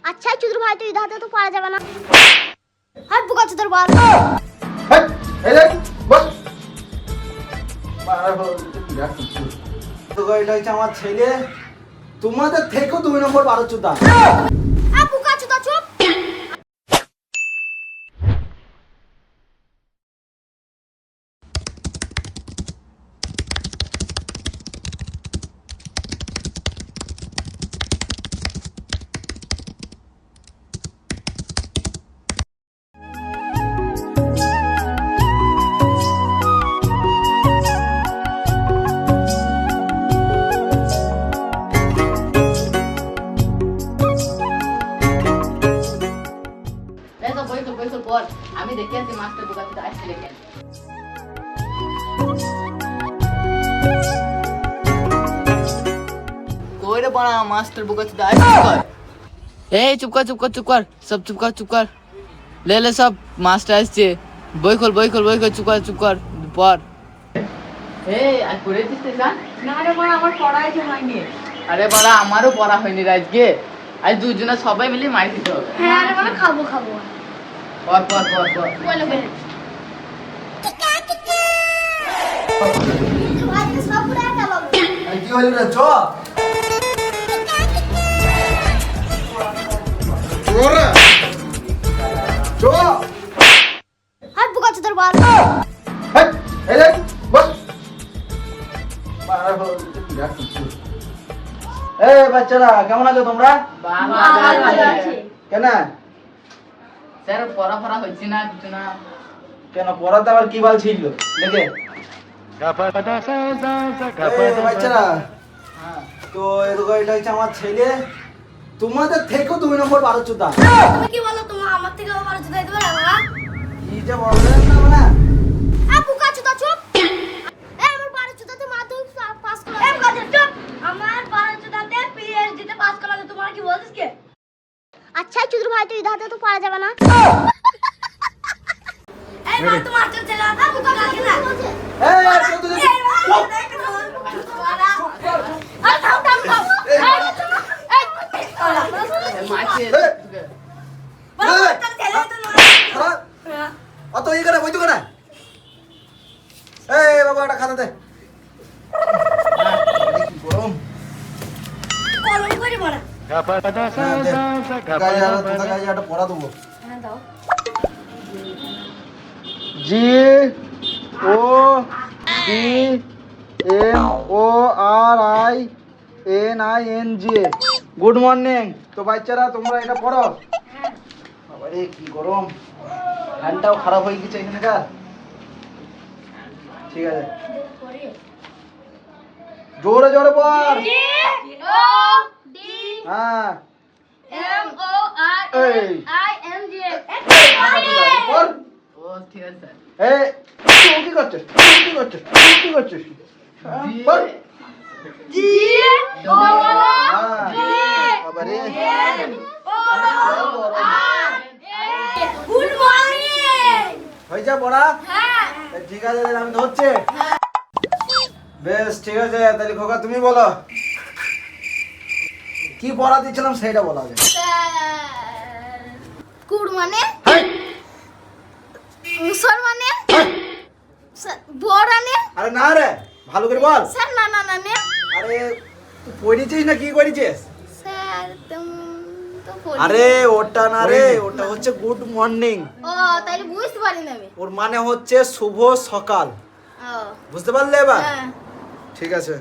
আচ্ছা চুদুর ভাই, তুই ইধাতে তো পারা যাবে না। আর বুকা চুদুর বল। এই দেখ বল। তো এটা হচ্ছে আমার ছেলে, তোমাদের থেকেও 2 নম্বর 12 চুদা। আর বুকা চুদা চুপ। আমি দেখে আছি মাস্টার বোকাতে আসছে দেখে কই রে বড়া মাস্টার বোকাতে আসছে কই এই চুপ কর সব চুপ কর ले सब মাস্টার আসছে বই খোল চুপ কর পড় এই আজ পড়েছিস তুই না রে বড়া আমার পড়াই হয়নি আরে বড়া আমারও পড়া হয়নি আজকে আজ দুজনে সবাই মিলে মার দিতে হবে হ্যাঁ আরে বড়া খাবো পর বলে ভাই সব পুরো একটা বাবু। কি হলো রে চ ওরে চ আর বুকা চুদুর বল। এই দেখ বল। এই বাচ্চারা কেমন আছো তোমরা? ভালো আছে কেন স্যার পড়া হচ্ছে না কিছু না কেন পড়াতে আবার কি বাল ছিল দেখে বাচ্চারা তো এরকম এটা হচ্ছে আমার ছেলে, তোমাদের থেকেও 2 নম্বর 12 চুদা। তুমি কি বলো, তোমার আমার থেকে বড় চুদা দিতে পারবে না? কি যে বললেন না মানে আর বুকা চুদা চুপ। এই আমার বড় চুদাতে মাধ্যমিক পাস করা। এই বুকা চুপ। আমার বড় চুদাতে পিএইচডি তে পাস করা, তোমার কি বলছিস কে? আচ্ছা চুদুর ভাই, তুই ইধাতে তো পারা যাবে না। এই মা তোমার চল চলা আর বুকা লাগে না। এই চল তুই আর থাম। মারছে অত ই করে বইতো করে এই বাবা একটা খাতা দে কি গরম কলম করে বড়া। গায়ে একটা পড়া দেবো হ্যাঁ দাও। জি ও D M O R I N I N G good morning. তো বাচ্চারা তোমরা এটা পড়ো। বাবারে কি গরম, ফ্যানটাও খারাপ হয়ে গেছে এখানকার। ঠিক আছে জোরে পড়। ও ডি হ্যাঁ এম ও আর এই আই এন জি। পড়। ও ঠিক আছে এই তুই কি করছিস পড়। জি ও বাবারে গুড মর্নিং। হয়ে যা পড়া। হ্যাঁ ঠিক আছে আমি ধরছি। বেশ ঠিক আছে তাহলে খোকা তুমি বলো কি পড়া দিচ্ছিলাম সেটা বলা যায়। কুড় মানে মুসল মানে বড় মানে। আরে না রে ভালো করে বল। স্যার না নে আরে তুই পড়েছিস না কি করেছিস? স্যার তুমি তো পড়ি। আরে ওটা না রে, ওটা হচ্ছে গুড মর্নিং। ও তাইলে বুঝতে পারি না আমি। ওর মানে হচ্ছে শুভ সকাল, ও বুঝতে পারলে এবার? হ্যাঁ ঠিক আছে।